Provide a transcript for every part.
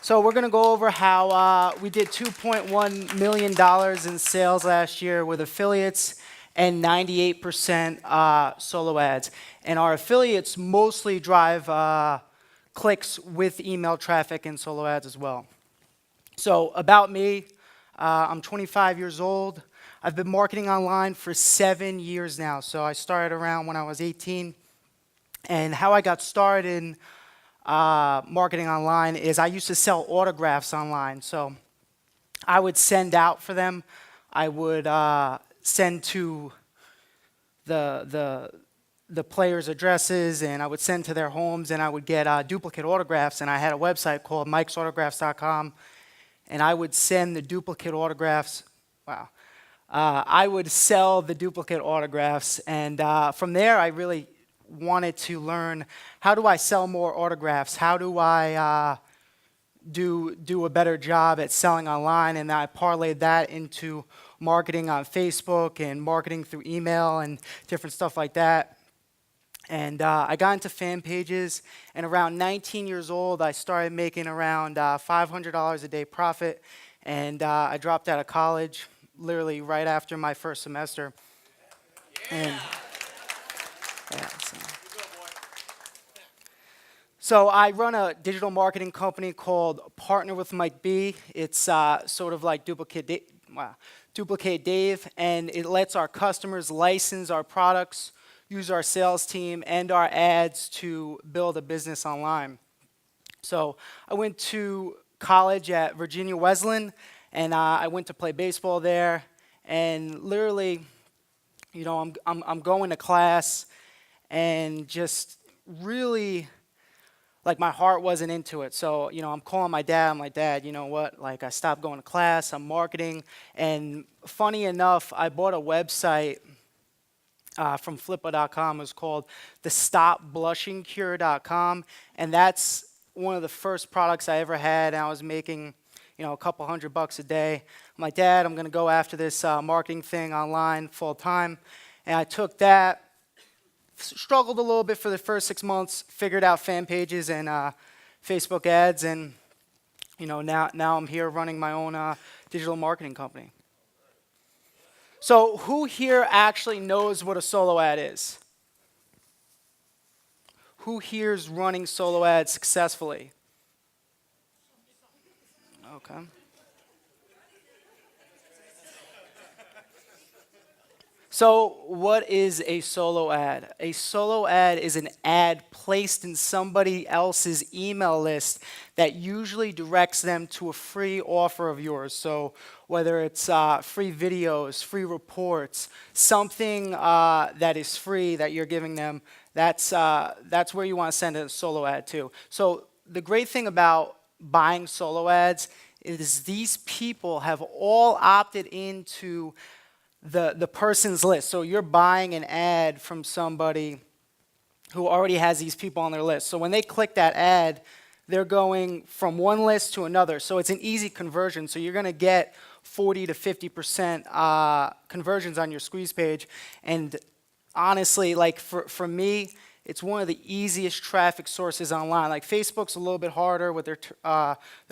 So we're going to go over how we did $2.1 million in sales last year with affiliates and 98% solo ads. And our affiliates mostly drive clicks with email traffic and solo ads as well. So about me, I'm 25 years old. I've been marketing online for 7 years now. So I started around when I was 18. And how I got started in marketing online is I used to sell autographs online. So I would send out for them. I would send to the players' addresses, and I would send to their homes, and I would get duplicate autographs. And I had a website called mikesautographs.com, and I would send the duplicate autographs. Wow. I would sell the duplicate autographs, and from there I really wanted to learn, how do I sell more autographs? How do I do a better job at selling online? And I parlayed that into marketing on Facebook and marketing through email and different stuff like that. And I got into fan pages, and around 19 years old, I started making around $500 a day profit, and I dropped out of college literally right after my first semester. Yeah. And, yeah, so I run a digital marketing company called PartnerWithMikeB. It's sort of like Duplicate Dave, and it lets our customers license our products, use our sales team and our ads to build a business online. So I went to college at Virginia Wesleyan, and I went to play baseball there. And literally, you know, I'm going to class, and just really, like, my heart wasn't into it. So, you know, I'm calling my dad. I'm like, Dad, you know what? Like, I stopped going to class. I'm marketing. And funny enough, I bought a website from Flippa.com. It was called the StopBlushingCure.com. And that's one of the first products I ever had. And I was making, you know, a couple $100 a day. I'm like, Dad, I'm going to go after this marketing thing online full time. And I took that. Struggled a little bit for the first 6 months, figured out fan pages and Facebook ads, and you know, now I'm here running my own digital marketing company. So who here actually knows what a solo ad is? Who here is running solo ads successfully? Okay. So what is a solo ad? A solo ad is an ad placed in somebody else's email list that usually directs them to a free offer of yours. So whether it's free videos, free reports, something that is free that you're giving them, that's where you want to send a solo ad to. So the great thing about buying solo ads is these people have all opted into the person's list. So you're buying an ad from somebody who already has these people on their list. So when they click that ad, they're going from one list to another. So it's an easy conversion. So you're going to get 40 to 50% conversions on your squeeze page. And honestly, like for me, it's one of the easiest traffic sources online. Like Facebook's a little bit harder with their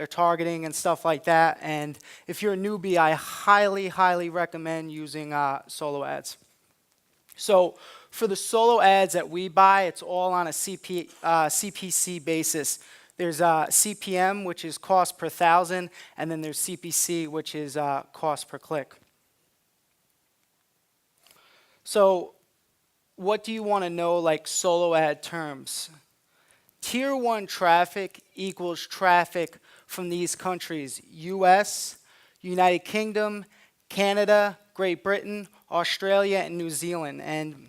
targeting and stuff like that. And if you're a newbie, I highly, highly recommend using solo ads. So for the solo ads that we buy, it's all on a CPC basis. There's CPM, which is cost per thousand, and then there's CPC, which is cost per click. So what do you want to know, like solo ad terms? Tier 1 traffic equals traffic from these countries: US, United Kingdom, Canada, Great Britain, Australia, and New Zealand. And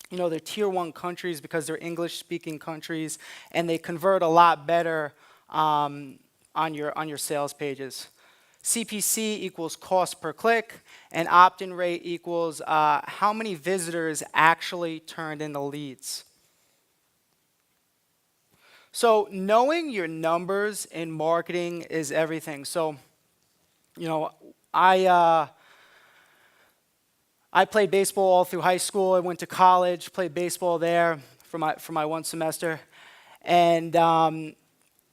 you know, they're tier 1 countries because they're English-speaking countries, and they convert a lot better on your sales pages. CPC equals cost per click, and opt-in rate equals how many visitors actually turned in the leads. So knowing your numbers in marketing is everything. So, you know, I played baseball all through high school. I went to college, played baseball there for my one semester, and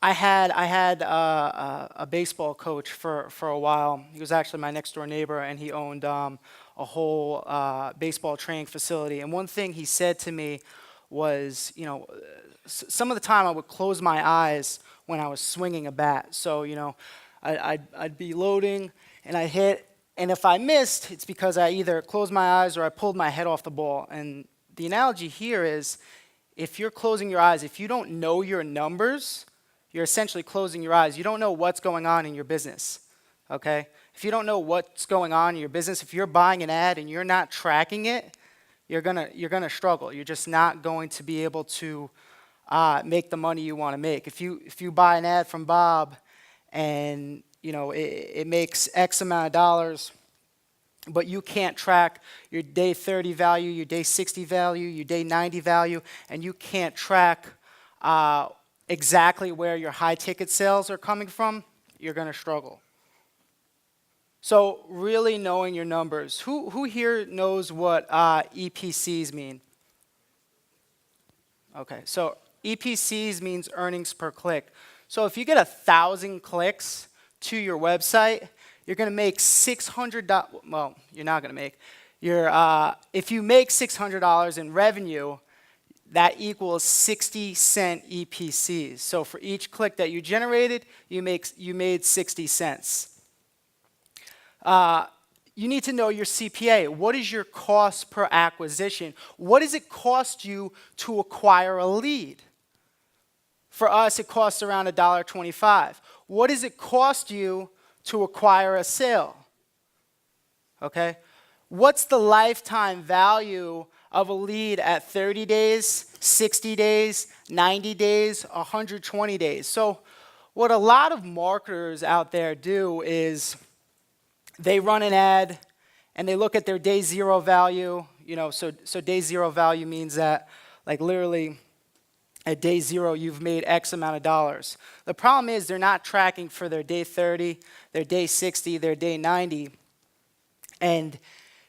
I had a baseball coach for a while. He was actually my next door neighbor, and he owned a whole baseball training facility. And one thing he said to me was, some of the time I would close my eyes when I was swinging a bat. So, I'd be loading and I hit, and if I missed, it's because I either closed my eyes or I pulled my head off the ball. And the analogy here is, if you're closing your eyes, if you don't know your numbers, you're essentially closing your eyes. You don't know what's going on in your business, okay? If you don't know what's going on in your business, if you're buying an ad and you're not tracking it, you're gonna struggle. You're just not going to be able to make the money you want to make. If you buy an ad from Bob, and it makes X amount of dollars, but you can't track your day 30 value, your day 60 value, your day 90 value, and you can't track exactly where your high ticket sales are coming from, you're going to struggle. So really knowing your numbers. Who here knows what EPCs mean? Okay, so EPCs means earnings per click. So if you get 1,000 clicks to your website, you're going to make $600. Well, you're not going to make. If you make $600 in revenue, that equals 60-cent EPCs. So for each click that you generated, you made 60 cents. You need to know your CPA. What is your cost per acquisition? What does it cost you to acquire a lead? For us, it costs around $1.25. What does it cost you to acquire a sale? Okay? What's the lifetime value of a lead at 30 days, 60 days, 90 days, 120 days? So what a lot of marketers out there do is they run an ad and they look at their day zero value. So day zero value means that, like, literally at day zero, you've made X amount of dollars. The problem is they're not tracking for their day 30, their day 60, their day 90, and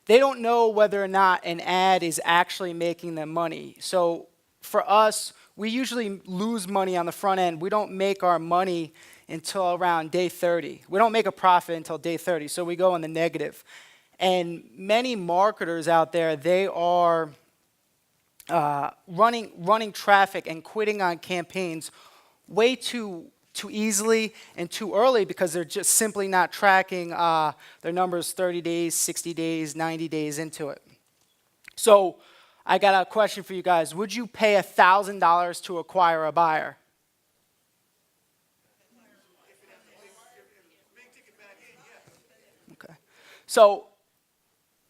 they don't know whether or not an ad is actually making them money. So for us, we usually lose money on the front end. We don't make our money until around day 30. We don't make a profit until day 30, so we go in the negative. And many marketers out there, they are running traffic and quitting on campaigns way too easily and too early because they're just simply not tracking their numbers 30 days, 60 days, 90 days into it. So I got a question for you guys. Would you pay $1,000 to acquire a buyer? Okay. So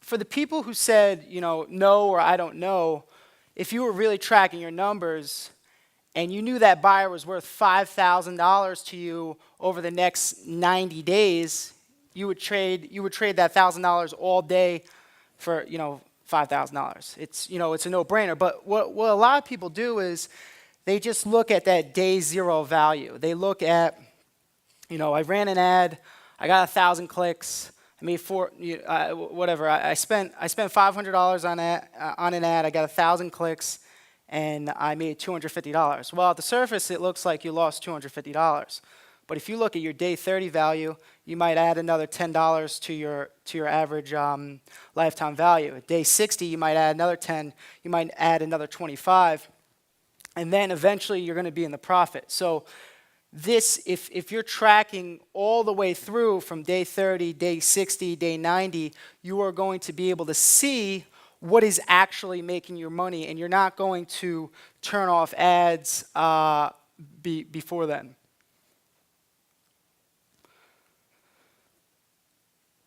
for the people who said, no or I don't know, if you were really tracking your numbers and you knew that buyer was worth $5,000 to you over the next 90 days, you would trade that $1,000 all day for, $5,000. It's a no-brainer. But what a lot of people do is they just look at that day zero value. They look at, I ran an ad, I got 1,000 clicks. I made whatever. I spent $500 on an ad. I got 1,000 clicks, and I made $250. Well, at the surface, it looks like you lost $250. But if you look at your day 30 value, you might add another $10 to your average lifetime value. At day 60, you might add another 10. You might add another 25, and then eventually you're going to be in the profit. So this, if you're tracking all the way through from day 30, day 60, day 90, you are going to be able to see what is actually making your money, and you're not going to turn off ads before then.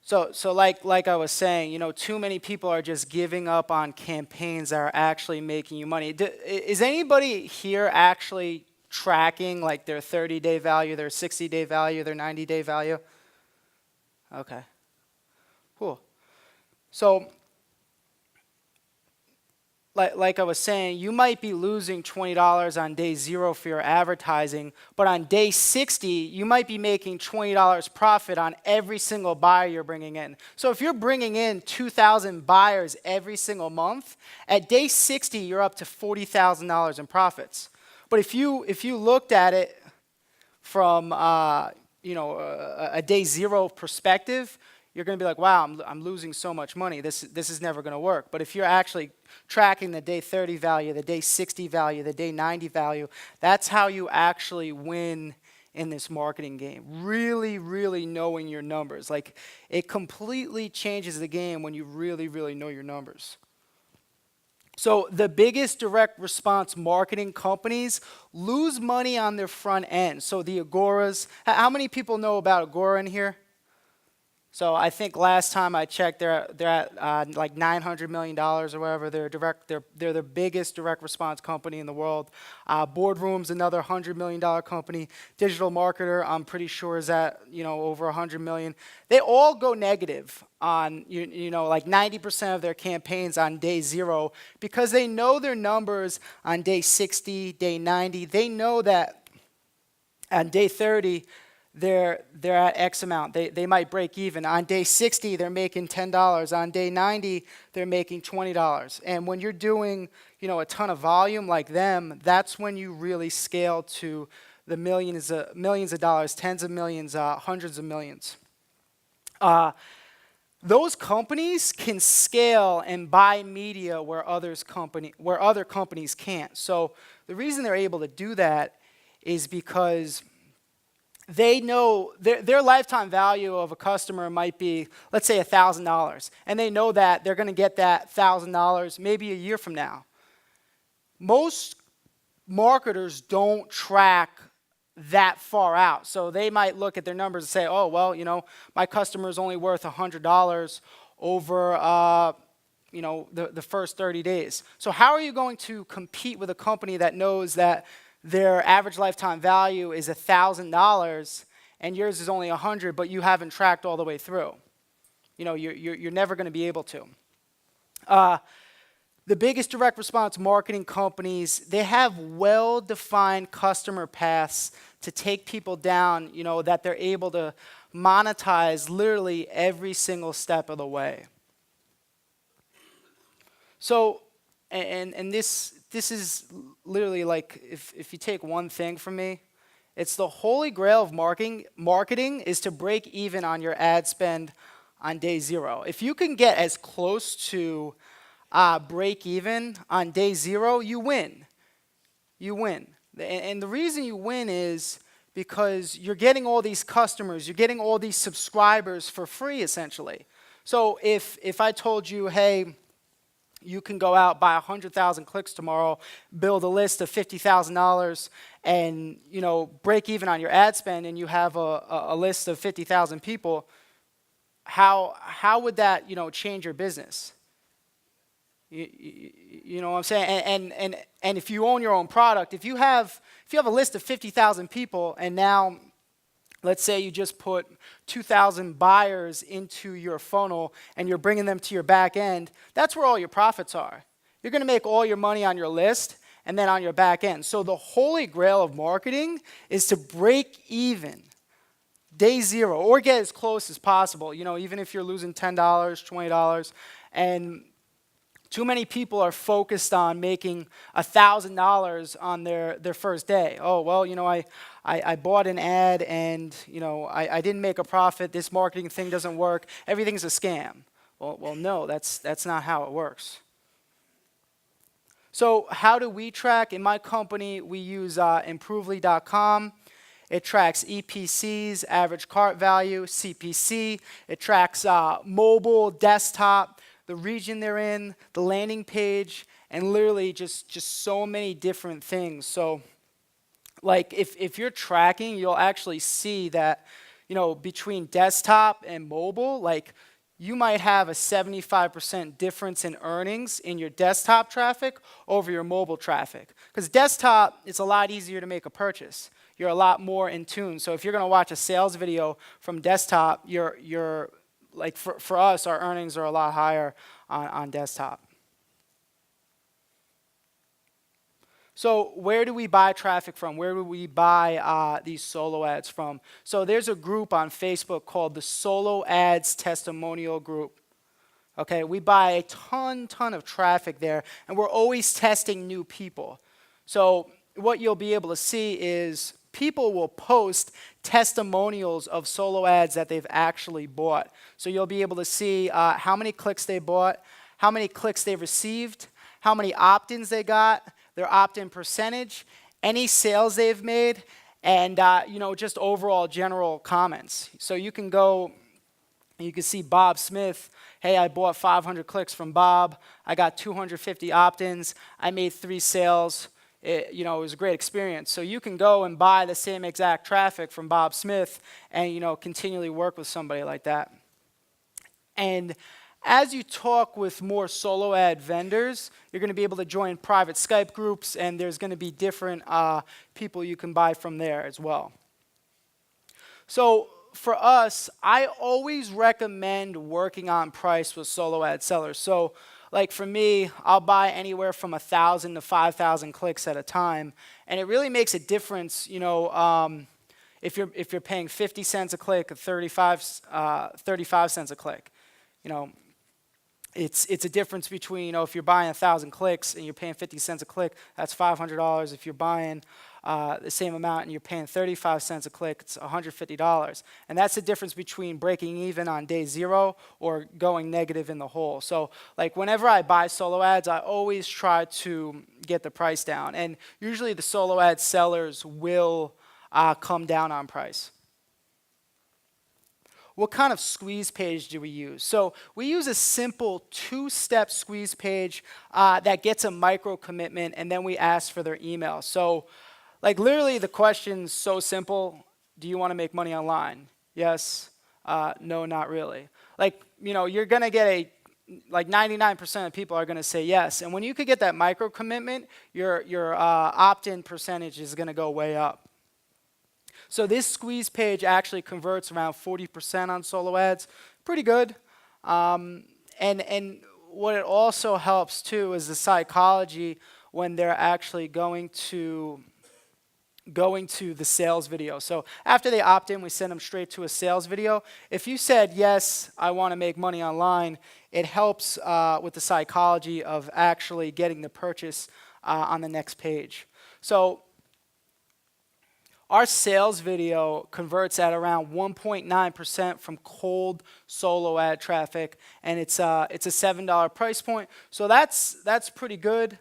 So like I was saying, too many people are just giving up on campaigns that are actually making you money. Is anybody here actually tracking like their 30-day value, their 60-day value, their 90-day value? Okay, cool. So like I was saying, you might be losing $20 on day zero for your advertising, but on day 60, you might be making $20 profit on every single buyer you're bringing in. So if you're bringing in 2,000 buyers every single month, at day 60, you're up to $40,000 in profits. But if you looked at it from a day zero perspective, you're going to be like, wow, I'm losing so much money. This is never going to work. But if you're actually tracking the day 30 value, the day 60 value, the day 90 value, that's how you actually win in this marketing game. Really, really knowing your numbers. Like, it completely changes the game when you really, really know your numbers. So the biggest direct response marketing companies lose money on their front end. So the Agoras, how many people know about Agora in here? So I think last time I checked, they're at like $900 million or whatever. They're the biggest direct response company in the world. Boardroom's another $100 million company. Digital Marketer, I'm pretty sure, is at over $100 million. They all go negative on like 90% of their campaigns on day zero because they know their numbers on day 60, day 90. They know that on day 30. They're at X amount. They might break even. On day 60, they're making $10. On day 90, they're making $20. And when you're doing, a ton of volume like them, that's when you really scale to the millions of dollars, tens of millions, hundreds of millions. Those companies can scale and buy media where other companies can't. So the reason they're able to do that is because they know their lifetime value of a customer might be, let's say, $1,000. And they know that they're going to get that $1,000 maybe a year from now. Most marketers don't track that far out. So they might look at their numbers and say, oh, well, my customer is only worth $100 over the first 30 days. So how are you going to compete with a company that knows that their average lifetime value is $1,000 and yours is only $100, but you haven't tracked all the way through? You're never going to be able to. The biggest direct response marketing companies, they have well-defined customer paths to take people down, that they're able to monetize literally every single step of the way. So, and this is literally like, if you take one thing from me, it's the holy grail of marketing is to break even on your ad spend on day zero. If you can get as close to break even on day zero, you win. You win. And the reason you win is because you're getting all these customers, you're getting all these subscribers for free, essentially. So if I told you, hey, you can go out, buy 100,000 clicks tomorrow, build a list of $50,000, and break even on your ad spend, and you have a list of 50,000 people. How would that change your business? You know what I'm saying? And if you own your own product, if you have a list of 50,000 people, and now let's say you just put 2,000 buyers into your funnel and you're bringing them to your back end, that's where all your profits are. You're going to make all your money on your list and then on your back end. So the holy grail of marketing is to break even day zero or get as close as possible, even if you're losing $10, $20. And too many people are focused on making $1,000 on their first day. Oh, well, I bought an ad and, I didn't make a profit. This marketing thing doesn't work. Everything's a scam. Well, no, that's not how it works. So how do we track? In my company, we use Improvely.com. It tracks EPCs, average cart value, CPC. It tracks mobile, desktop, the region they're in, the landing page, and literally just so many different things. So like if you're tracking, you'll actually see that, between desktop and mobile, like you might have a 75% difference in earnings in your desktop traffic over your mobile traffic. Because desktop, it's a lot easier to make a purchase. You're a lot more in tune. So if you're going to watch a sales video from desktop, you're like for us, our earnings are a lot higher on desktop. So where do we buy traffic from? Where do we buy these solo ads from? So there's a group on Facebook called the Solo Ads Testimonial Group. Okay, we buy a ton of traffic there, and we're always testing new people. So what you'll be able to see is people will post testimonials of solo ads that they've actually bought. So you'll be able to see how many clicks they bought, how many clicks they received, how many opt-ins they got, their opt-in percentage, any sales they've made, and just overall general comments. So you can go, you can see Bob Smith, hey, I bought 500 clicks from Bob, I got 250 opt-ins, I made 3 sales. It was a great experience. So you can go and buy the same exact traffic from Bob Smith and, continually work with somebody like that. And as you talk with more solo ad vendors, you're going to be able to join private Skype groups, and there's going to be different people you can buy from there as well. So for us, I always recommend working on price with solo ad sellers. So like for me, I'll buy anywhere from 1,000 to 5,000 clicks at a time, and it really makes a difference, if you're paying 50 cents a click, 35 cents a click. It's a difference between, if you're buying 1,000 clicks and you're paying 50 cents a click, that's $500. If you're buying the same amount and you're paying 35 cents a click, it's $150. And that's the difference between breaking even on day 0 or going negative in the hole. So like whenever I buy solo ads, I always try to get the price down. And usually the solo ad sellers will come down on price. What kind of squeeze page do we use? So we use a simple 2-step squeeze page that gets a micro commitment, and then we ask for their email. So like literally the question's so simple. Do you want to make money online? Yes. No, not really. Like, you're going to get like 99% of people are going to say yes. And when you could get that micro commitment, your opt-in percentage is going to go way up. So this squeeze page actually converts around 40% on solo ads. Pretty good. And what it also helps too is the psychology when they're actually going to the sales video. So after they opt in, we send them straight to a sales video. If you said, yes, I want to make money online, it helps with the psychology of actually getting the purchase on the next page. So our sales video converts at around 1.9% from cold solo ad traffic, and it's a $7 price point. So that's pretty good.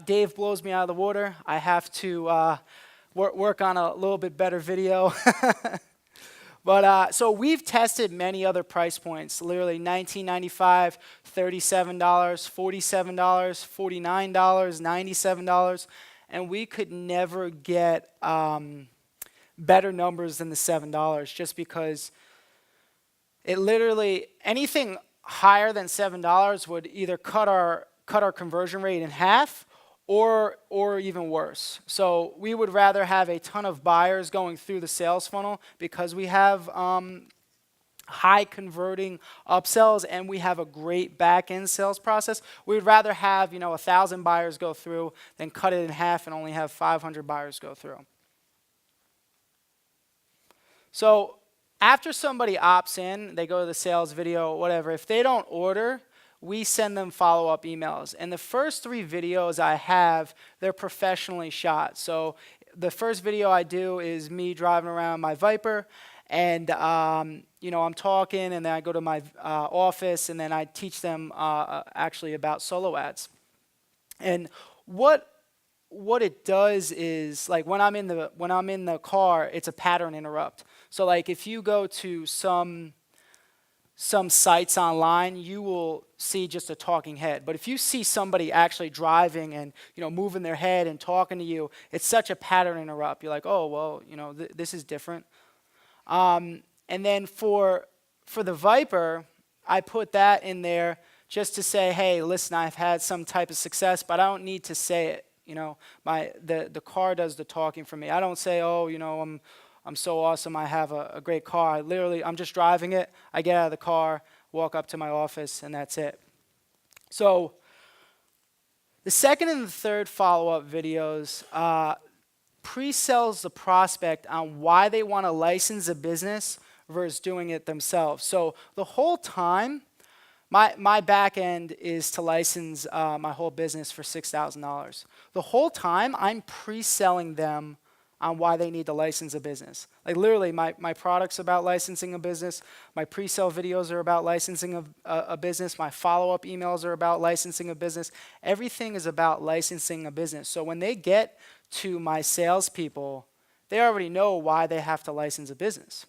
Dave blows me out of the water. I have to work on a little bit better video. But so we've tested many other price points, literally $19.95, $37, $47, $49, $97, and we could never get better numbers than the $7 just because it literally, anything higher than $7 would either cut our conversion rate in half or even worse. So we would rather have a ton of buyers going through the sales funnel because we have high converting upsells and we have a great back end sales process. We would rather have 1,000 buyers go through than cut it in half and only have 500 buyers go through. So after somebody opts in, they go to the sales video, whatever. If they don't order, we send them follow-up emails. And the first 3 videos I have, they're professionally shot. So the first video I do is me driving around my Viper, and I'm talking, and then I go to my office, and then I teach them actually about solo ads. And what it does is, like when I'm in the car, it's a pattern interrupt. So like if you go to some sites online, you will see just a talking head. But if you see somebody actually driving and moving their head and talking to you, it's such a pattern interrupt. You're like, oh well, this is different. And then for the Viper, I put that in there just to say, hey, listen, I've had some type of success, but I don't need to say it. The car does the talking for me. I don't say, oh, I'm so awesome, I have a great car. I'm just driving it. I get out of the car, walk up to my office, and that's it. So the second and the third follow-up videos pre-sells the prospect on why they want to license a business versus doing it themselves. So the whole time, my back end is to license my whole business for $6,000. The whole time, I'm pre-selling them on why they need to license a business. Like literally, my product's about licensing a business. My pre-sale videos are about licensing a business. My follow-up emails are about licensing a business. Everything is about licensing a business. So when they get to my salespeople, they already know why they have to license a business.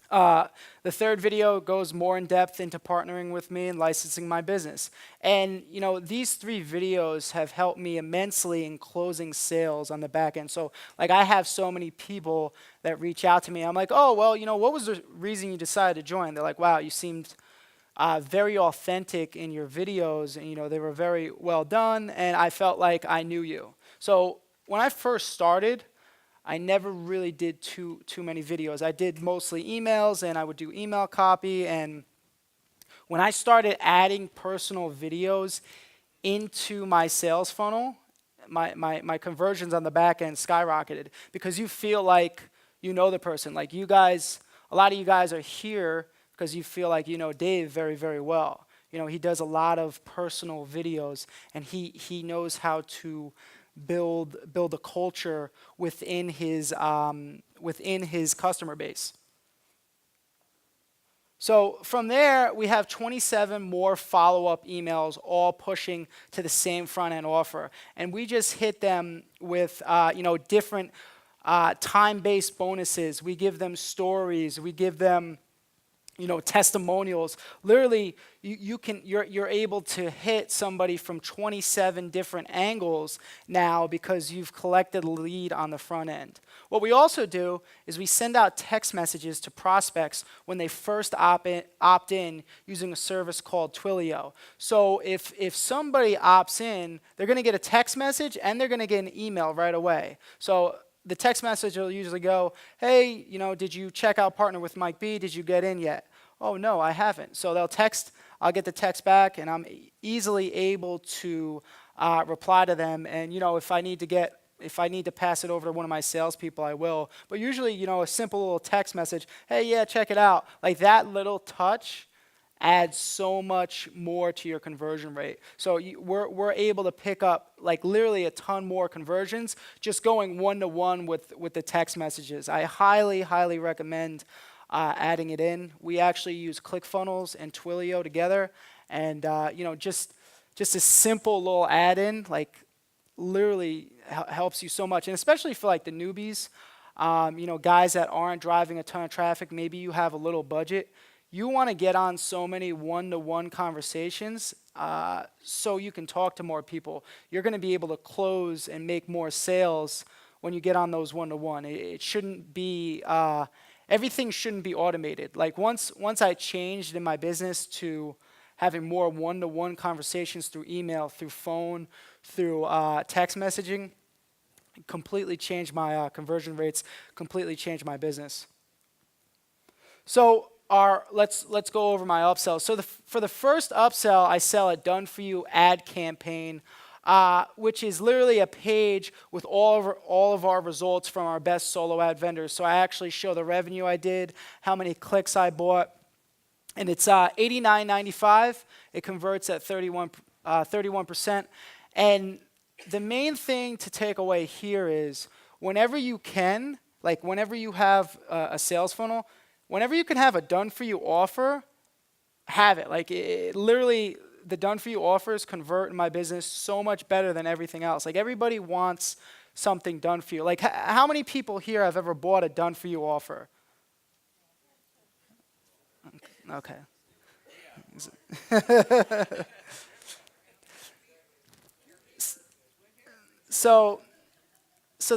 The third video goes more in depth into partnering with me and licensing my business. And these 3 videos have helped me immensely in closing sales on the back end. So like I have so many people that reach out to me. I'm like, oh, well, what was the reason you decided to join? They're like, wow, you seemed very authentic in your videos, and they were very well done, and I felt like I knew you. So when I first started, I never really did too many videos. I did mostly emails, and I would do email copy. And when I started adding personal videos into my sales funnel, my conversions on the back end skyrocketed because you feel like you know the person. Like you guys, a lot of you guys are here because you feel like you know Dave very, very well. He does a lot of personal videos, and he knows how to build a culture within his customer base. So from there, we have 27 more follow-up emails, all pushing to the same front-end offer, and we just hit them with different time-based bonuses. We give them stories. We give them testimonials. Literally, you're able to hit somebody from 27 different angles now because you've collected a lead on the front end. What we also do is we send out text messages to prospects when they first opt in using a service called Twilio. So if somebody opts in, they're going to get a text message and they're going to get an email right away. So the text message will usually go, hey, did you check out PartnerWithMikeB? Did you get in yet? Oh, no, I haven't. So they'll text, I'll get the text back, and I'm easily able to reply to them. And, if I need to pass it over to one of my salespeople, I will. But usually, a simple little text message, hey, yeah, check it out. Like that little touch adds so much more to your conversion rate. So we're able to pick up like literally a ton more conversions just going one-to-one with the text messages. I highly, highly recommend adding it in. We actually use ClickFunnels and Twilio together, and just a simple little add-in like literally helps you so much, and especially for like the newbies, guys that aren't driving a ton of traffic. Maybe you have a little budget. You want to get on so many one-to-one conversations so you can talk to more people. You're going to be able to close and make more sales when you get on those one-to-one. It shouldn't be, everything shouldn't be automated. Like once I changed in my business to having more one-to-one conversations through email, through phone, through text messaging, it completely changed my conversion rates, completely changed my business. So let's go over my upsell. So for the first upsell, I sell a done-for-you ad campaign, which is literally a page with all of our results from our best solo ad vendors. So I actually show the revenue I did, how many clicks I bought, and it's $89.95. It converts at 31%. And the main thing to take away here is whenever you can, like whenever you have a sales funnel, whenever you can have a done-for-you offer, have it. Like literally, the done-for-you offers convert in my business so much better than everything else. Like everybody wants something done for you. Like how many people here have ever bought a done-for-you offer? Okay. So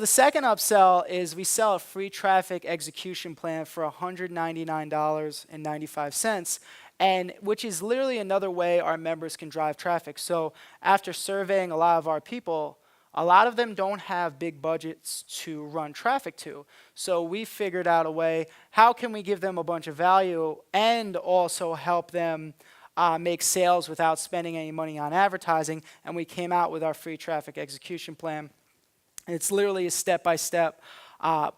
the second upsell is we sell a free traffic execution plan for $199.95, and which is literally another way our members can drive traffic. So after surveying a lot of our people, a lot of them don't have big budgets to run traffic to. So we figured out a way, how can we give them a bunch of value and also help them make sales without spending any money on advertising? And we came out with our free traffic execution plan. It's literally a step-by-step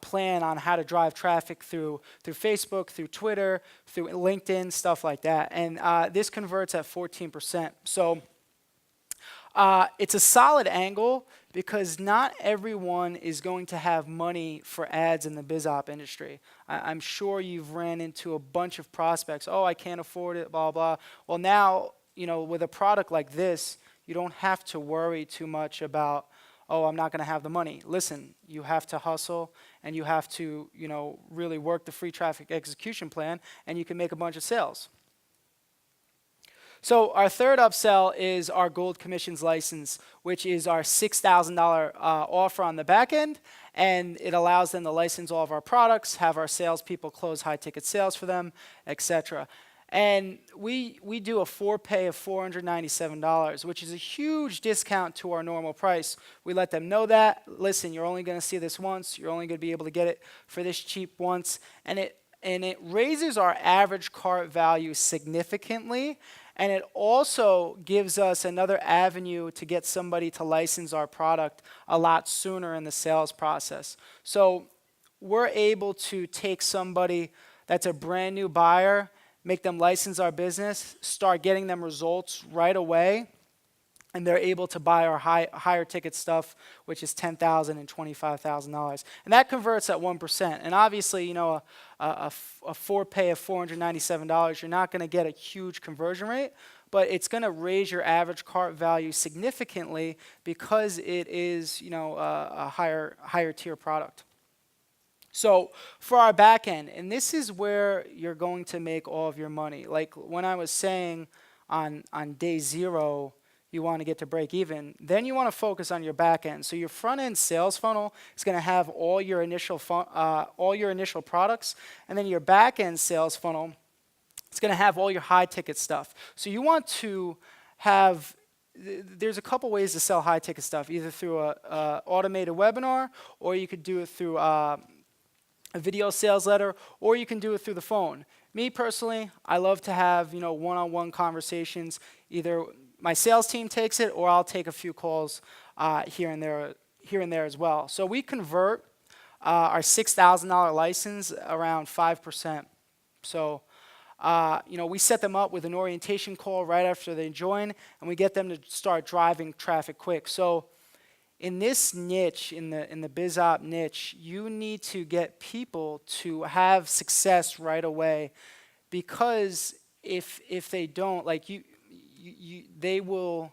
plan on how to drive traffic through Facebook, through Twitter, through LinkedIn, stuff like that. And this converts at 14%. So It's a solid angle because not everyone is going to have money for ads in the biz op industry. I'm sure you've ran into a bunch of prospects. Oh, I can't afford it, blah, blah. Well, now, with a product like this, you don't have to worry too much about, oh, I'm not going to have the money. Listen, you have to hustle and you have to, really work the free traffic execution plan, and you can make a bunch of sales. So our third upsell is our gold commissions license, which is our $6,000 offer on the back end, and it allows them to license all of our products, have our salespeople close high ticket sales for them, etc. And we do a pay of $497, which is a huge discount to our normal price. We let them know that, listen, you're only going to see this once, you're only going to be able to get it for this cheap once, and it raises our average cart value significantly. And it also gives us another avenue to get somebody to license our product a lot sooner in the sales process. So we're able to take somebody that's a brand new buyer, make them license our business, start getting them results right away, and they're able to buy our higher ticket stuff, which is $10,000 and $25,000. And that converts at 1%. And obviously, a pay of $497, you're not going to get a huge conversion rate, but it's going to raise your average cart value significantly because it is, a higher tier product. So for our back end, and this is where you're going to make all of your money. Like when I was saying on day 0, you want to get to break even, then you want to focus on your back end. So your front end sales funnel is going to have all your initial products, and then your back end sales funnel, it's going to have all your high ticket stuff. So you want to have, there's a couple ways to sell high ticket stuff, either through a automated webinar, or you could do it through a video sales letter, or you can do it through the phone. Me personally, I love to have one-on-one conversations. Either my sales team takes it, or I'll take a few calls here and there as well. So we convert our $6,000 license around 5%. So we set them up with an orientation call right after they join, and we get them to start driving traffic quick. So in this niche, in the biz op niche, you need to get people to have success right away, because if they don't, like they will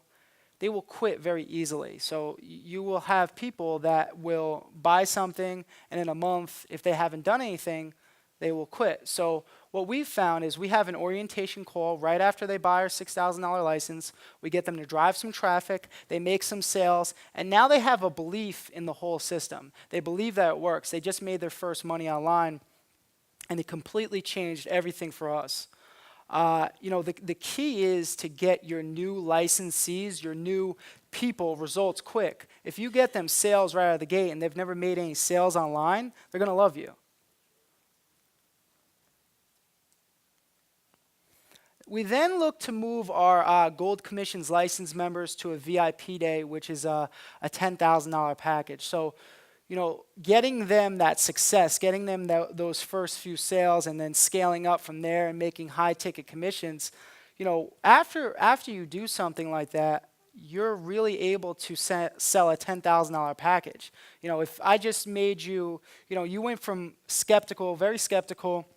quit very easily. So you will have people that will buy something, and in a month, if they haven't done anything, they will quit. So what we've found is we have an orientation call right after they buy our $6,000 license. We get them to drive some traffic, they make some sales, and now they have a belief in the whole system. They believe that it works. They just made their first money online, and it completely changed everything for us. The key is to get your new licensees, your new people, results quick. If you get them sales right out of the gate and they've never made any sales online, they're going to love you. We then look to move our Gold Commissions license members to a VIP day, which is a $10,000 package. So, getting them that success, getting them those first few sales, and then scaling up from there and making high ticket commissions, after you do something like that, you're really able to sell a $10,000 package. If I just made you, you went from skeptical, very skeptical,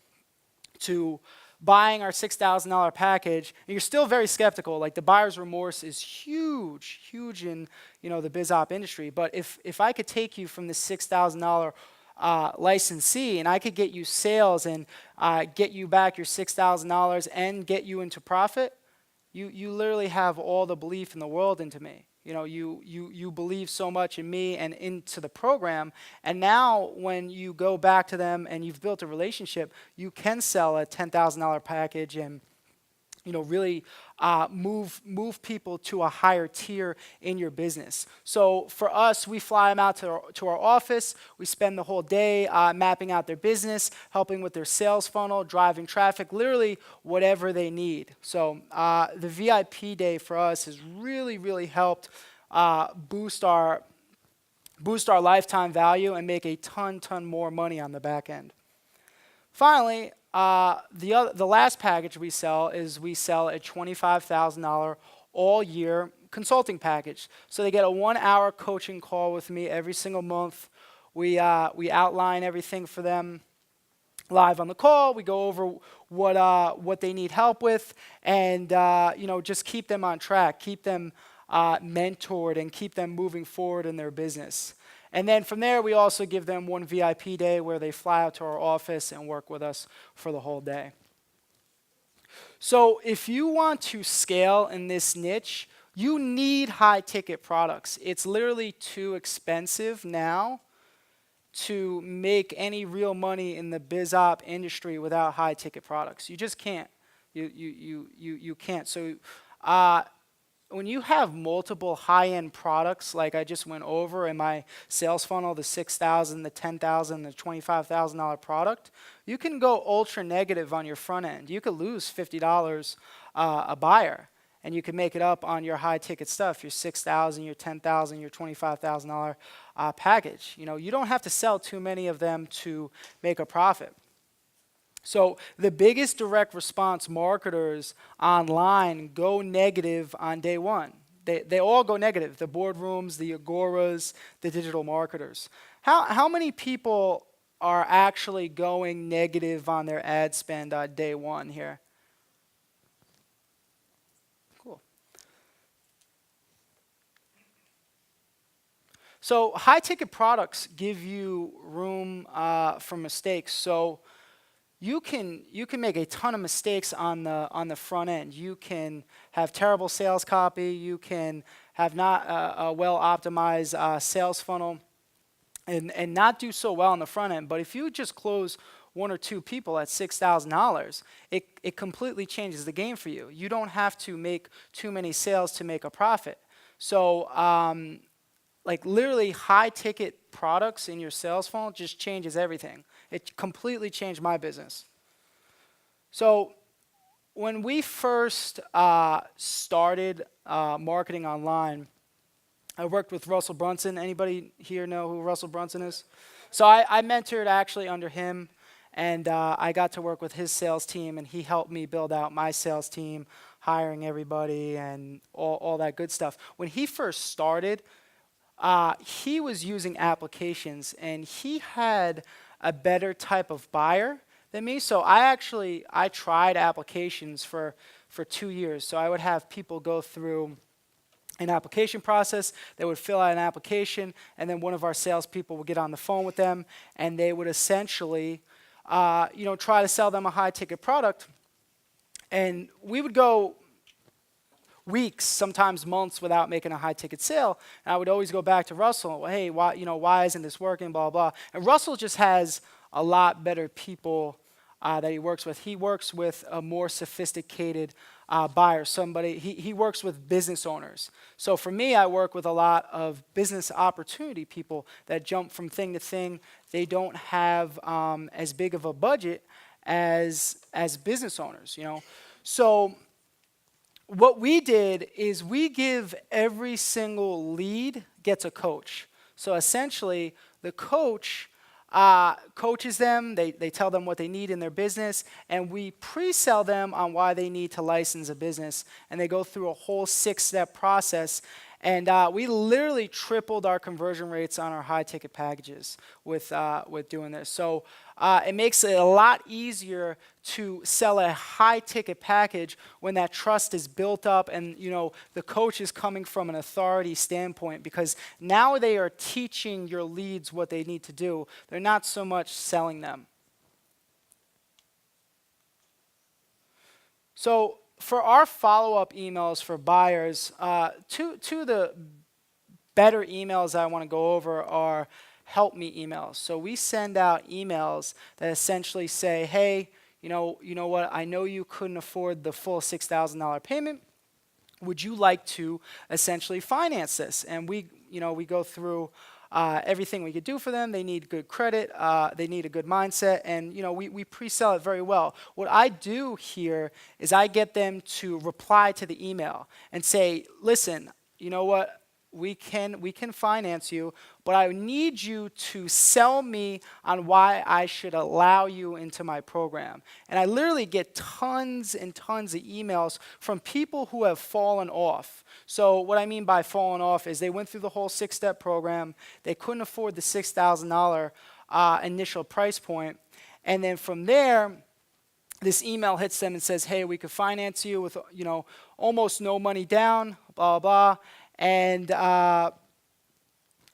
to buying our $6,000 package, and you're still very skeptical. Like, the buyer's remorse is huge in the biz op industry. But if I could take you from the $6,000 licensee, and I could get you sales and get you back your $6,000 and get you into profit, you literally have all the belief in the world into me. You believe so much in me and into the program, and now when you go back to them and you've built a relationship, you can sell a $10,000 package and really move people to a higher tier in your business. So for us, we fly them out to our office. We spend the whole day mapping out their business, helping with their sales funnel, driving traffic, literally whatever they need. So the VIP day for us has really helped boost our lifetime value and make a ton more money on the back end. Finally, the last package we sell is a $25,000 all year consulting package. So they get a 1-hour coaching call with me every single month. We outline everything for them live on the call. We go over what they need help with, and just keep them on track, keep them mentored, and keep them moving forward in their business. And then from there, we also give them one VIP day where they fly out to our office and work with us for the whole day. So if you want to scale in this niche, you need high-ticket products. It's literally too expensive now to make any real money in the biz op industry without high-ticket products. You just can't. You can't. So when you have multiple high-end products, like I just went over in my sales funnel, the $6,000, the $10,000, the $25,000 product, you can go ultra negative on your front end. You could lose $50 a buyer, and you can make it up on your high-ticket stuff, your $6,000, your $10,000, your $25,000 package. You don't have to sell too many of them to make a profit. So the biggest direct response marketers online go negative on day one. They all go negative, the boardrooms, the agoras, the digital marketers. How many people are actually going negative on their ad spend on day one here? Cool. So high-ticket products give you room for mistakes. So you can make a ton of mistakes on the front end. You can have terrible sales copy. You can have not a well-optimized sales funnel, and not do so well on the front end. But if you just close one or two people at $6,000, it completely changes the game for you. You don't have to make too many sales to make a profit. So like literally high-ticket products in your sales funnel just changes everything. It completely changed my business. So when we first started marketing online, I worked with Russell Brunson. Anybody here know who Russell Brunson is? So I mentored actually under him, and I got to work with his sales team, and he helped me build out my sales team, hiring everybody, and all that good stuff. When he first started, he was using applications, and he had a better type of buyer than me. So I tried applications for 2 years. So I would have people go through an application process. They would fill out an application, and then one of our salespeople would get on the phone with them, and they would essentially try to sell them a high-ticket product. And we would go weeks, sometimes months, without making a high-ticket sale. And I would always go back to Russell. Hey, why isn't this working? Blah blah. And Russell just has a lot better people that he works with. He works with a more sophisticated buyer. He works with business owners. So for me, I work with a lot of business opportunity people that jump from thing to thing. They don't have as big of a budget as business owners. So what we did is we give every single lead gets a coach. So essentially, the coach coaches them. They tell them what they need in their business, and we pre-sell them on why they need to license a business. And they go through a whole 6-step process. And we literally tripled our conversion rates on our high-ticket packages with doing this. So it makes it a lot easier to sell a high-ticket package when that trust is built up and the coach is coming from an authority standpoint, because now they are teaching your leads what they need to do. They're not so much selling them. So for our follow-up emails for buyers, two of the better emails I want to go over are help me emails. So we send out emails that essentially say, hey, you know what, I know you couldn't afford the full $6,000 payment. Would you like to essentially finance this? And we go through everything we could do for them. They need good credit. They need a good mindset. And we pre-sell it very well. What I do here is I get them to reply to the email and say, listen, you know what? We can finance you, but I need you to sell me on why I should allow you into my program. And I literally get tons and tons of emails from people who have fallen off. So what I mean by fallen off is they went through the whole 6-step program, they couldn't afford the $6,000 initial price point, and then from there, this email hits them and says, hey, we could finance you with, almost no money down, blah, blah, blah. And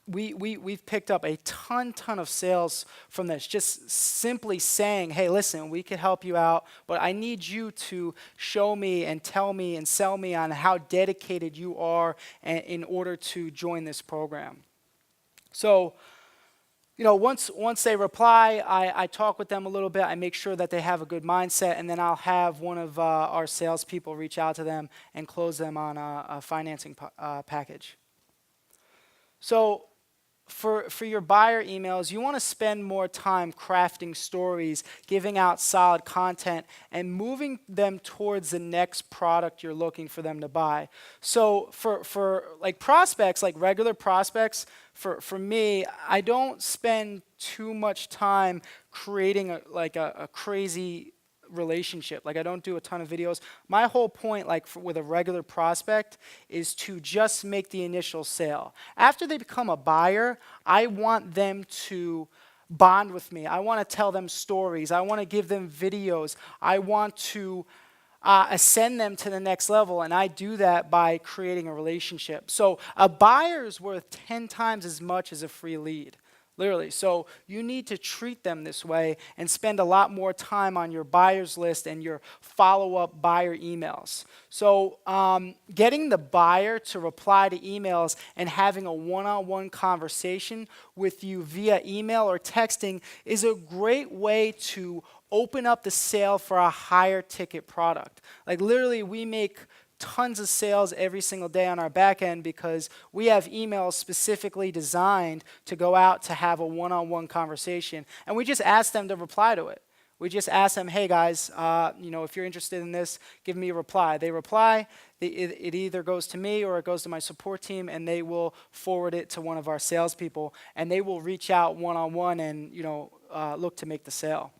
we've picked up a ton of sales from this, just simply saying, hey, listen, we could help you out, but I need you to show me and tell me and sell me on how dedicated you are in order to join this program. So, once they reply, I talk with them a little bit. I make sure that they have a good mindset, and then I'll have one of our salespeople reach out to them and close them on a financing package. So for your buyer emails, you want to spend more time crafting stories, giving out solid content, and moving them towards the next product you're looking for them to buy. So for like prospects, like regular prospects, for me, I don't spend too much time creating a crazy relationship. Like I don't do a ton of videos. My whole point, with a regular prospect, is to just make the initial sale. After they become a buyer, I want them to bond with me. I want to tell them stories. I want to give them videos. I want to ascend them to the next level, and I do that by creating a relationship. So a buyer is worth 10 times as much as a free lead. Literally. So you need to treat them this way and spend a lot more time on your buyers list and your follow-up buyer emails. So getting the buyer to reply to emails and having a one-on-one conversation with you via email or texting is a great way to open up the sale for a higher ticket product. Like literally, we make tons of sales every single day on our back end because we have emails specifically designed to go out to have a one-on-one conversation, and we just ask them to reply to it. We just ask them, hey guys, if you're interested in this, give me a reply. They reply, it either goes to me or it goes to my support team, and they will forward it to one of our salespeople, and they will reach out one-on-one and look to make the sale.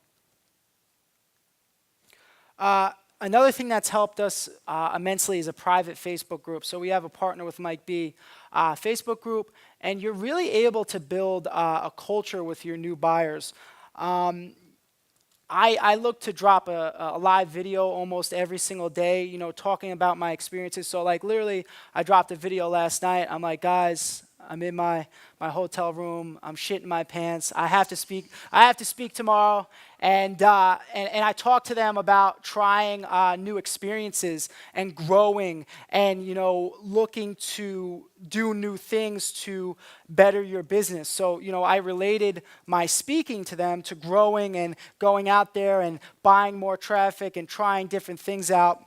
Another thing that's helped us immensely is a private Facebook group. So we have a Partner with Mike B Facebook group, and you're really able to build a culture with your new buyers. I look to drop a live video almost every single day, talking about my experiences. So like literally, I dropped a video last night. I'm like, guys, I'm in my hotel room. I'm shitting my pants. I have to speak tomorrow, and I talk to them about trying new experiences and growing and looking to do new things to better your business. So I related my speaking to them to growing and going out there and buying more traffic and trying different things out.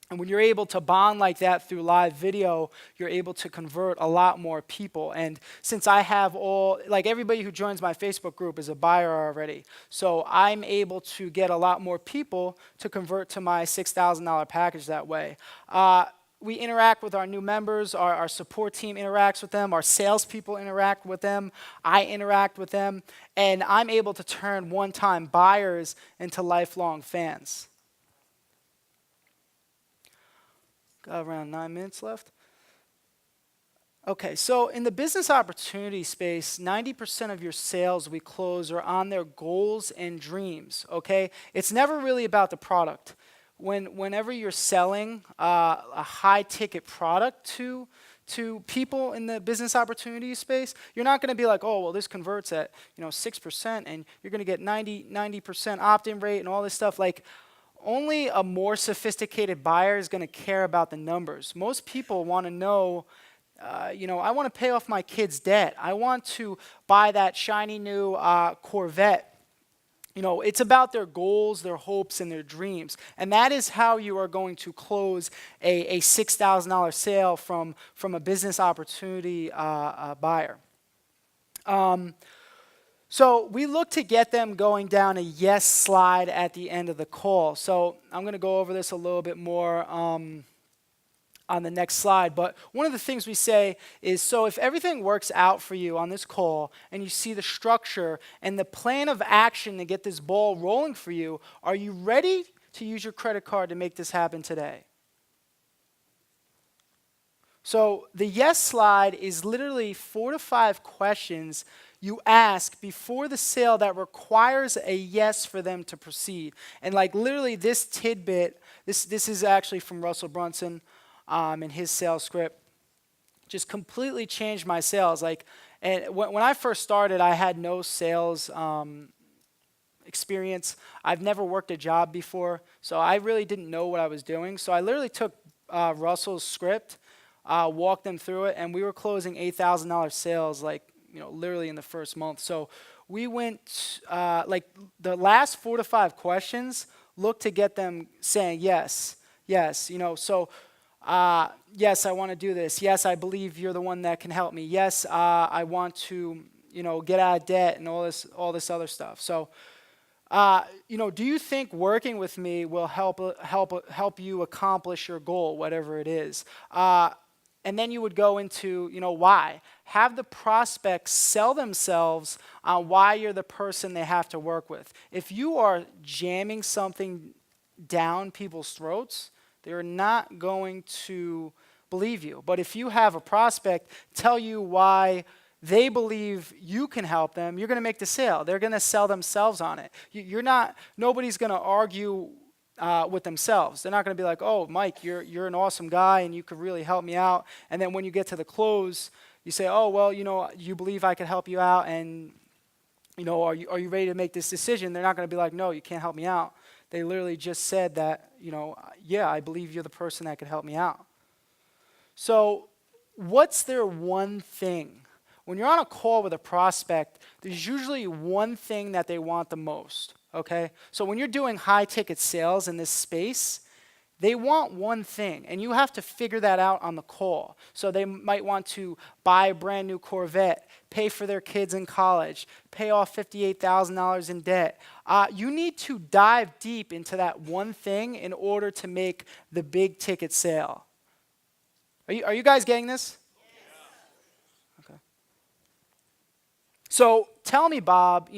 And when you're able to bond like that through live video, you're able to convert a lot more people. And since I have everybody who joins my Facebook group is a buyer already, so I'm able to get a lot more people to convert to my $6,000 package that way. We interact with our new members, our support team interacts with them, our salespeople interact with them, I interact with them, and I'm able to turn one-time buyers into lifelong fans. Got around 9 minutes left. Okay, so in the business opportunity space, 90% of your sales we close are on their goals and dreams, okay? It's never really about the product. Whenever you're selling a high-ticket product to people in the business opportunity space, you're not going to be like, oh, well, this converts at 6%, and you're going to get 90% opt-in rate and all this stuff. Like, only a more sophisticated buyer is going to care about the numbers. Most people want to know, I want to pay off my kid's debt. I want to buy that shiny new Corvette. It's about their goals, their hopes, and their dreams. And that is how you are going to close a $6,000 sale from a business opportunity buyer. So we look to get them going down a yes slide at the end of the call. So I'm going to go over this a little bit more. on the next slide. But one of the things we say is, so if everything works out for you on this call and you see the structure and the plan of action to get this ball rolling for you, are you ready to use your credit card to make this happen today? So the yes slide is literally 4 to 5 questions you ask before the sale that requires a yes for them to proceed. And like literally this tidbit, this is actually from Russell Brunson in his sales script, just completely changed my sales. Like, and when I first started, I had no sales experience. I've never worked a job before, so I really didn't know what I was doing. So I literally took Russell's script, walked them through it, and we were closing $8,000 sales, like, literally in the first month. So we went, like the last 4 to 5 questions, look to get them saying yes, yes, so yes, I want to do this. Yes, I believe you're the one that can help me. Yes, I want to, get out of debt and all this other stuff. So, do you think working with me will help you accomplish your goal, whatever it is? And then you would go into, why. Have the prospects sell themselves on why you're the person they have to work with. If you are jamming something down people's throats, they're not going to believe you. But if you have a prospect tell you why they believe you can help them, you're going to make the sale. They're going to sell themselves on it. Nobody's going to argue with themselves. They're not going to be like, oh, Mike, you're an awesome guy and you could really help me out. And then when you get to the close, you say, oh, well, you believe I could help you out, and are you ready to make this decision? They're not going to be like, no, you can't help me out. They literally just said that, yeah, I believe you're the person that could help me out. So what's their one thing? When you're on a call with a prospect, there's usually one thing that they want the most, okay? So when you're doing high-ticket sales in this space, they want one thing, and you have to figure that out on the call. So they might want to buy a brand new Corvette, pay for their kids in college, pay off $58,000 in debt. You need to dive deep into that one thing in order to make the big ticket sale. Are you guys getting this? Yeah. Okay. So tell me, Bob,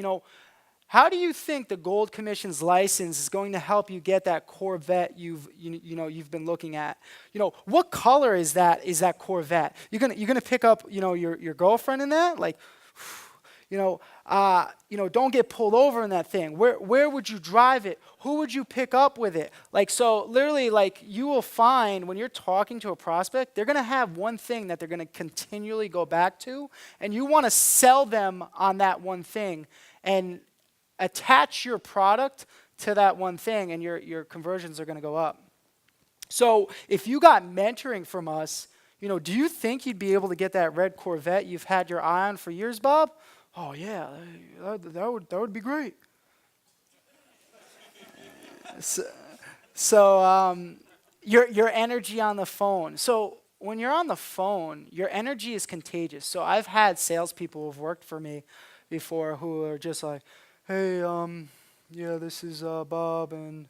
how do you think the Gold Commission's license is going to help you get that Corvette you've been looking at? What color is that Corvette? You're gonna pick up your girlfriend in that? Like, don't get pulled over in that thing. Where would you drive it? Who would you pick up with it? Like, so literally, like, you will find when you're talking to a prospect, they're gonna have one thing that they're gonna continually go back to, and you want to sell them on that one thing and attach your product to that one thing, and your conversions are going to go up. So if you got mentoring from us, do you think you'd be able to get that red Corvette you've had your eye on for years, Bob? Oh yeah, that would be great. So your energy on the phone. So when you're on the phone, your energy is contagious. So I've had salespeople who've worked for me before who are just like, hey, yeah, this is Bob, and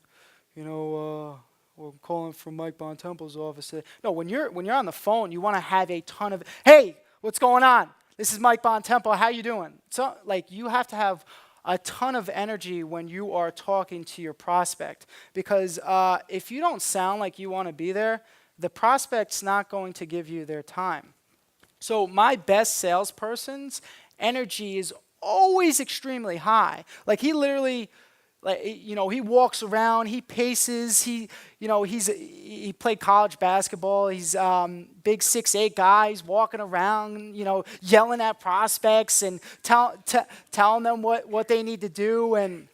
we're calling from Mike Bontemple's office. No, when you're on the phone, you want to have a ton of, hey, what's going on? This is Mike Bontemple. How you doing? So, like, you have to have a ton of energy when you are talking to your prospect, because if you don't sound like you want to be there, the prospect's not going to give you their time. So my best salesperson's energy is always extremely high. Like, he literally, he walks around, he paces, he played college basketball, he's big 6'8" guy, he's walking around, yelling at prospects and telling them what they need to do and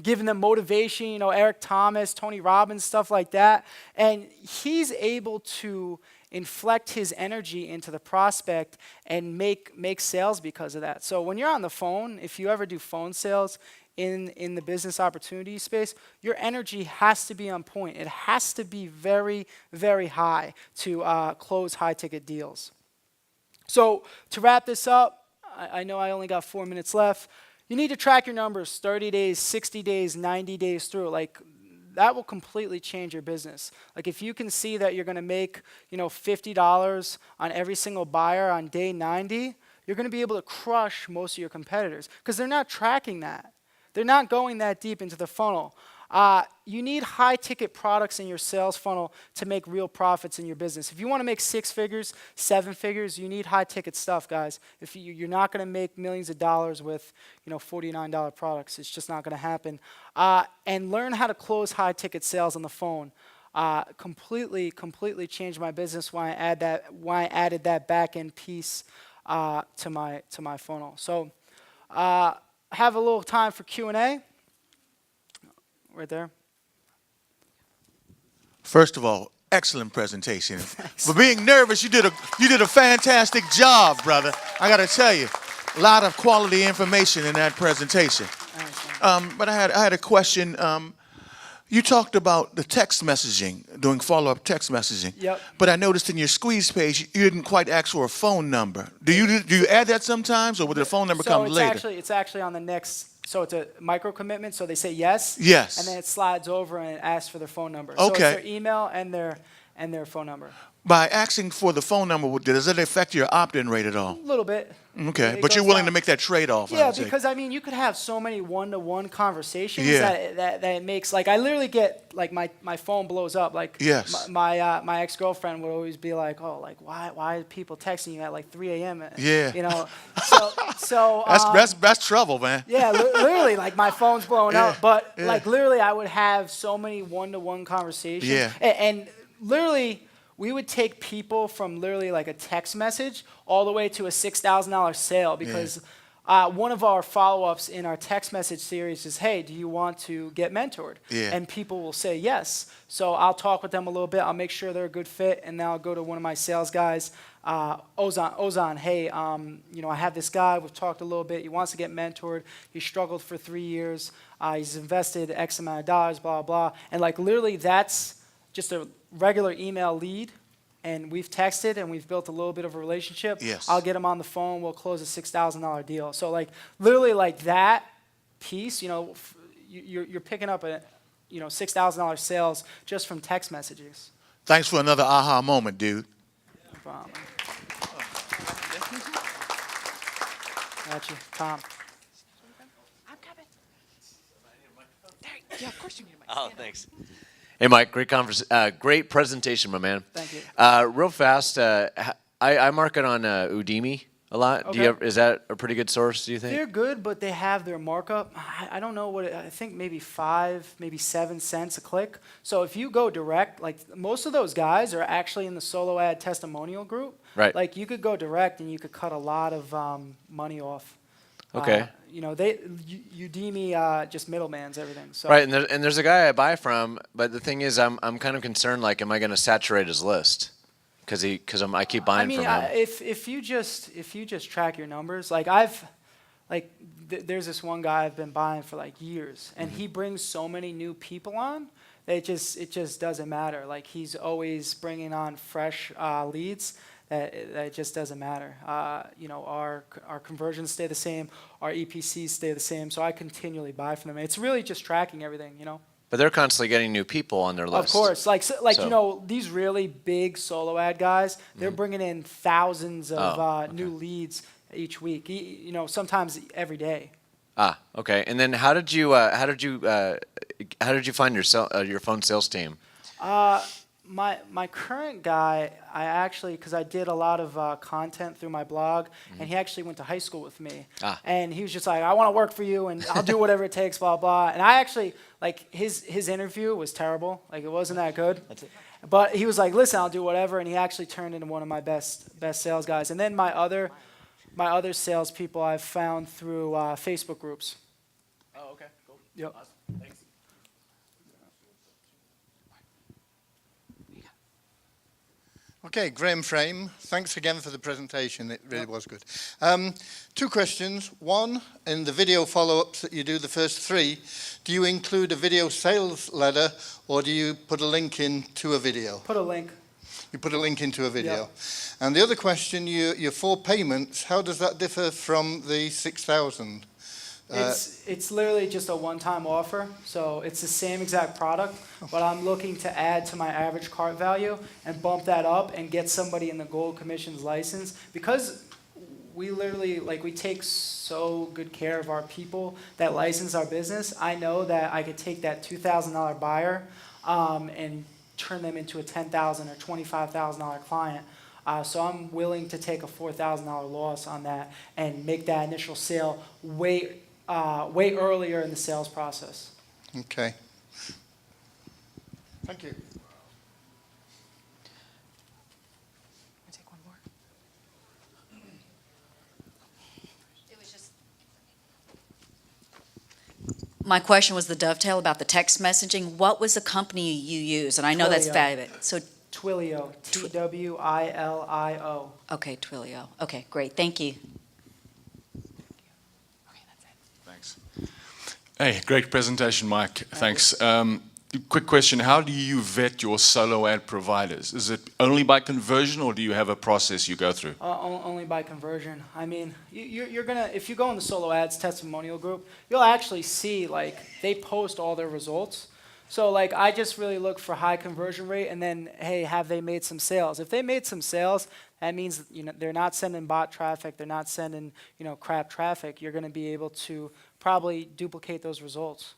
giving them motivation, Eric Thomas, Tony Robbins, stuff like that. And he's able to inflect his energy into the prospect and make sales because of that. So when you're on the phone, if you ever do phone sales in the business opportunity space, your energy has to be on point. It has to be very, very high to close high-ticket deals. So to wrap this up, I know I only got 4 minutes left. You need to track your numbers 30 days, 60 days, 90 days through. Like, that will completely change your business. Like if you can see that you're going to make, $50 on every single buyer on day 90, you're going to be able to crush most of your competitors because they're not tracking that. They're not going that deep into the funnel. You need high-ticket products in your sales funnel to make real profits in your business. If you want to make 6 figures, 7 figures, you need high-ticket stuff, guys. If you're not going to make millions of dollars with, $49 products, it's just not going to happen. And learn how to close high-ticket sales on the phone. Completely changed my business when I added that back-end piece to my funnel. So, have a little time for Q&A. Right there. First of all, excellent presentation. For being nervous, you did a fantastic job, brother. I got to tell you, a lot of quality information in that presentation. But I had a question. You talked about the text messaging, doing follow-up text messaging. Yep. But I noticed in your squeeze page, you didn't quite ask for a phone number. Do you add that sometimes, or would the phone number come later? It's actually on the next. So it's a micro commitment. So they say yes. Yes. And then it slides over and it asks for their phone number. Okay. So it's their email and their phone number. By asking for the phone number, does it affect your opt-in rate at all? A little bit. Okay, but you're willing to make that trade-off. Yeah, because you could have so many one-to-one conversations that it makes, like, I literally get, like, my phone blows up. Like, yes. my ex-girlfriend would always be like, oh, like, why are people texting you at like 3 a.m.? Yeah. So that's trouble, man. Yeah, literally, like, my phone's blowing up. But like, literally, I would have so many one-to-one conversations. Yeah. And literally, we would take people from literally like a text message all the way to a $6,000 sale because one of our follow-ups in our text message series is, hey, do you want to get mentored? Yeah. And people will say yes. So I'll talk with them a little bit. I'll make sure they're a good fit, and then I'll go to one of my sales guys, Ozan, hey, I have this guy. We've talked a little bit. He wants to get mentored. He struggled for 3 years. He's invested X amount of dollars, blah, blah. And like literally that's just a regular email lead, and we've texted and we've built a little bit of a relationship. Yes. I'll get him on the phone. We'll close a $6,000 deal. So like literally like that piece, you're picking up a $6,000 sales just from text messages. Thanks for another aha moment, dude. No problem. Got you, Tom. I'm coming. Yeah, of course you need a mic. Oh, thanks. Hey, Mike, great presentation, my man. Thank you. Real fast, I market on Udemy a lot. Okay. Is that a pretty good source, do you think? They're good, but they have their markup. I don't know I think maybe 5, maybe 7 cents a click. So if you go direct, like most of those guys are actually in the solo ad testimonial group. Right. Like you could go direct and you could cut a lot of money off. Okay. Udemy just middlemans everything. So. Right, and there's a guy I buy from, but the thing is, I'm kind of concerned. Like, am I going to saturate his list? Because I keep buying from him. If you just track your numbers, like there's this one guy I've been buying for like years, and he brings so many new people on that it just doesn't matter. Like he's always bringing on fresh leads. That it just doesn't matter. Our conversions stay the same, our EPCs stay the same, so I continually buy from them. It's really just tracking everything, But they're constantly getting new people on their list. Of course, these really big solo ad guys, they're bringing in thousands of new leads each week. Sometimes every day. Ah, okay. And then how did you find your phone sales team? My current guy, I actually, because I did a lot of content through my blog, and he actually went to high school with me. And he was just like, I want to work for you, and I'll do whatever it takes, blah, blah. And I actually, like, his interview was terrible. Like, it wasn't that good. That's it. But he was like, listen, I'll do whatever, and he actually turned into one of my best sales guys. And then my other salespeople I've found through Facebook groups. Oh, okay, cool. Yep. Awesome. Thanks. Okay, Graham Frame, thanks again for the presentation. It really was good. 2 questions. One, in the video follow-ups that you do, the first 3, do you include a video sales ladder, or do you put a link in to a video? Put a link. You put a link into a video. Yep. And the other question, your 4 payments, how does that differ from the 6,000? It's literally just a one-time offer, so it's the same exact product, but I'm looking to add to my average cart value and bump that up and get somebody in the gold commissions license, because we literally, like, we take so good care of our people that license our business. I know that I could take that $2,000 buyer and turn them into a $10,000 or $25,000 client. So I'm willing to take a $4,000 loss on that and make that initial sale way earlier in the sales process. Okay. Thank you. I'll take one more. My question was the dovetail about the text messaging. What was the company you use? And I know that's Twilio. valuable. So, Twilio, Twilio. okay, Twilio. Okay, great. Thank you. Okay, that's it. Thanks. Hey, great presentation, Mike. Thanks. Quick question. How do you vet your solo ad providers? Is it only by conversion, or do you have a process you go through? Only by conversion. I mean, you're gonna, if you go in the solo ads testimonial group, you'll actually see, like, they post all their results. So, like, I just really look for high conversion rate, and then, hey, have they made some sales? If they made some sales, that means, you know, they're not sending bot traffic, they're not sending, you know, crap traffic. You're gonna be able to probably duplicate those results.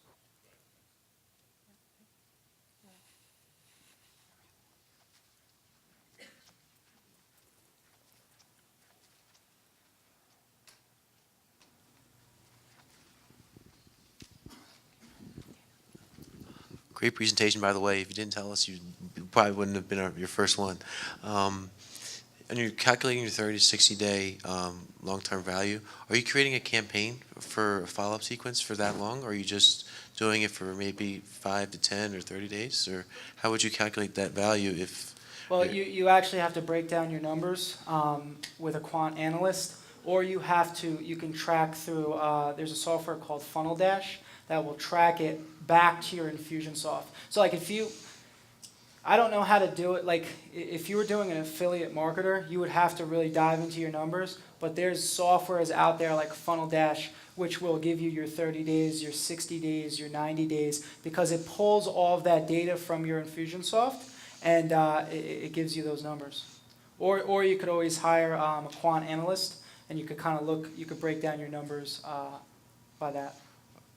Great presentation, by the way. If you didn't tell us, you probably wouldn't have been your first one. And you're calculating your 30 to 60 day long-term value. Are you creating a campaign for a follow-up sequence for that long, or are you just doing it for maybe 5 to 10 or 30 days? Or how would you calculate that value if... Well, you actually have to break down your numbers with a quant analyst, or you can track through, there's a software called Funnel Dash that will track it back to your Infusionsoft. So, like, I don't know how to do it. Like, if you were doing an affiliate marketer, you would have to really dive into your numbers, but there's softwares out there like Funnel Dash, which will give you your 30 days, your 60 days, your 90 days, because it pulls all of that data from your Infusionsoft, and it gives you those numbers. Or you could always hire a quant analyst, and you could kind of look, you could break down your numbers by that.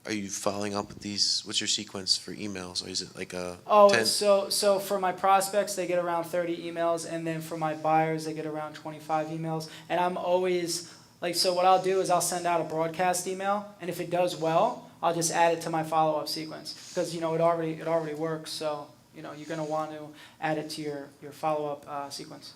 Are you following up with these? What's your sequence for emails? Or is it like a 10? So for my prospects, they get around 30 emails, and then for my buyers, they get around 25 emails. And I'm always, like, so what I'll do is I'll send out a broadcast email, and if it does well, I'll just add it to my follow-up sequence. Because, you know, it already works, so, you know, you're going to want to add it to your follow-up sequence.